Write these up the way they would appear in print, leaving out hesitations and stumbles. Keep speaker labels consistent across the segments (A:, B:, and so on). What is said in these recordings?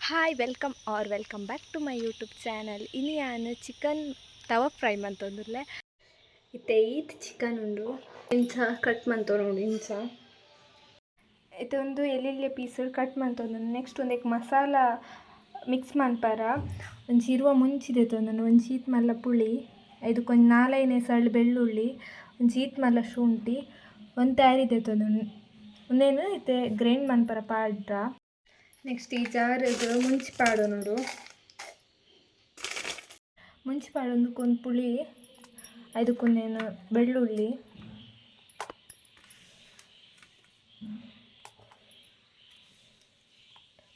A: Hi welcome back to my YouTube channel. ಇನ್ನು ನಾನು chicken ತವಾ fry ಮಂತೊಂದುಲ್ಲೆ ಇತ್ತೆ ಈತ್ ಚಿಕನ್ ಉಂಡು ಇಂಚ ಕಟ್ ಮಂತೊಂಡು ಇಂಚ ಇದೊಂದು ಎಲ್ಲಿಲ್ಲೆ ಪೀಸ್ ಕಟ್ ಮಂತೊಂದು. ನೆಕ್ಸ್ಟ್ ಒಂದಕ್ಕೆ ಮಸಾಲ ಮಿಕ್ಸ್ ಮನ್ಪರ ಒಂಜಿ ಇರುವ ಮುಂಚಿದೆ ತೊಂದನು ಒಂಜಿ ಈತ್ ಮಲ್ಲ ಪುಳಿ ಇದಕ್ಕೊಂದು 4-5 ಸಳ್ಳು ಬೆಳ್ಳುಳ್ಳಿ ಒಂಜಿ ಈತ್ ಮಲ್ಲ ಶುಂಠಿ ಒಂದು ತಯಾರಿದೆ ತೊಂದನು ಒಂದೇನು ಇತ್ತೆ ಗ್ರೈಂಡ್ ಮನ್ಪರ ಪಾಡ್ರ. ನೆಕ್ಸ್ಟ್ ಈ ಜಾರಿಗೆ ಮುಂಚಿ ಪಾಡೋನೋಡು ಮುಂಚಿ ಪಾಡೊಂದಕ್ಕೊಂದು ಪುಳಿ ಅದಕ್ಕೊಂದೇನು ಬೆಳ್ಳುಳ್ಳಿ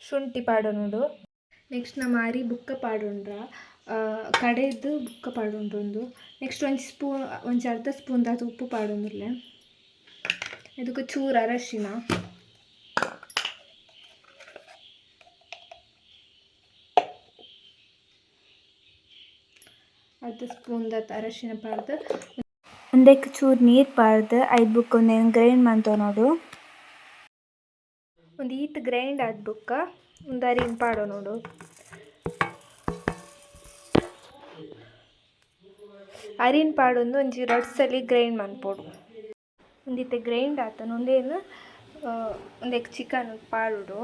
A: ಶುಂಠಿ ಪಾಡೋನೋಡು. ನೆಕ್ಸ್ಟ್ ನಮ್ಮ ಅರಿ ಬುಕ್ಕ ಪಾಡೊಂಡ್ರ ಕಡೆದು ಬುಕ್ಕ ಪಾಡೊಂಡ್ರೊಂದು. ನೆಕ್ಸ್ಟ್ ಒಂಜಿ ಅರ್ಧ ಸ್ಪೂನ್ ದಾತು ಉಪ್ಪು ಪಾಡೊಂದುಲ್ಲೆ. ಇದಕ್ಕೆ ಚೂರು ಅರಶಿನ ಅರ್ಧ ಸ್ಪೂನ್ ದಾತು ಅರಶಿನ ಪಾಡ್ದು ಒಂದಕ್ಕೆ ಚೂರು ನೀರು ಪಾಡ್ದು ಐದು ಬುಕ್ಕ ಒಂದೇನು ಗ್ರೈಂಡ್ ಮಂತೊನೋಡು. ಒಂದು ಈಟ್ ಗ್ರೈಂಡ್ ಆದ ಬುಕ್ಕ ಒಂದು ಅರಿನ ಪಾಡೋನೋಡು. ಅರಿನ ಪಾಡೊಂದು ಒಂಜಿ ರಡ್ಸಲಿ ಗ್ರೈಂಡ್ ಮನ್ಪೊಡು. ಒಂದಿತ್ತೆ ಗ್ರೈಂಡ್ ಆತನ ಒಂದೇನು ಒಂದಕ್ಕೆ ಚಿಕನ್ ಪಾಡುಡು.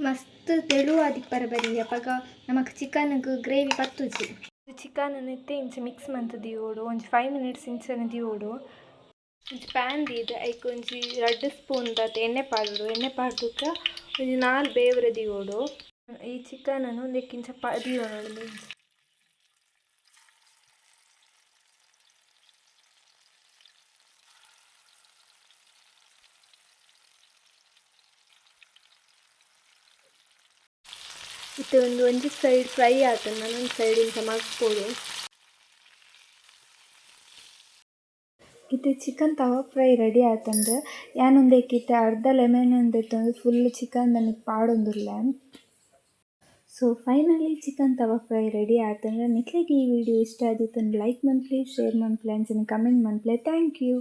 A: ಮಸ್ತ್ ತೆಳುವಾದಿಪ್ಪರ ಬರಿ ಅಪಗ ನಮಕ್ ಚಿಕನ್ಗ್ ಗ್ರೇವಿ ಪತ್ತುಜಿ. ಚಿಕನ್ ಇತ್ತೆ ಇಂಚ ಮಿಕ್ಸ್ ಮಂತ್ ದಿಯೋಡು ಒಂಜಿ 5 ಮಿನಿಟ್ಸ್ ಇಂಚನೆ ದಿಯೋಡು. ಒಂಜಿ ಪ್ಯಾನ್ ದೀದು ಐಕ್ ಒಂಜಿ 2 ಸ್ಪೂನ್ ದಾತ್ ಎಣ್ಣೆ ಪಾಡುಡು. ಎಣ್ಣೆ ಪಾಡ್ದುಕ್ಕ ಒಂಜಿ 4 ಬೇವ್ರೆ ದಿಯೋಡು. ಈ ಚಿಕನನ್ನು ಒಂದಕ್ಕಿಂಚ ದಿಯೋಡು. ಇತ್ತೆ ಒಂಜಿ ಸೈಡ್ ಫ್ರೈ ಆತಂಡ ಇನ್ನೊಂದು ಸೈಡ್ ಇಂಚ ಮಗ್ಪೊಡು. ಇತ್ತೆ ಚಿಕನ್ ತವಾ ಫ್ರೈ ರೆಡಿ ಆತಂಡ ಯಾನೊಂದಕ್ಕಿತ್ತೆ ಅರ್ಧ ಲೆಮನ್ ದೆತ್ತೊಂದು ಫುಲ್ ಚಿಕನ್ ನನಿಗೆ ಪಾಡೊಂದುಲ್ಲೆ. ಸೊ ಫೈನಲಿ ಚಿಕನ್ ತವಾ ಫ್ರೈ ರೆಡಿ ಆತಂಡ ನಿಕ್ಲೆಗ್ ಈ ವಿಡಿಯೋ ಇಷ್ಟ ಆದಿತ್ತಂದ್ರೆ ಲೈಕ್ ಮನ್ಪ್ಲಿ, ಶೇರ್ ಮನ್ಪ್ಲಿ ಅಂಚನೆ ಕಮೆಂಟ್ ಮನ್ಪ್ಲಿ. Thank you.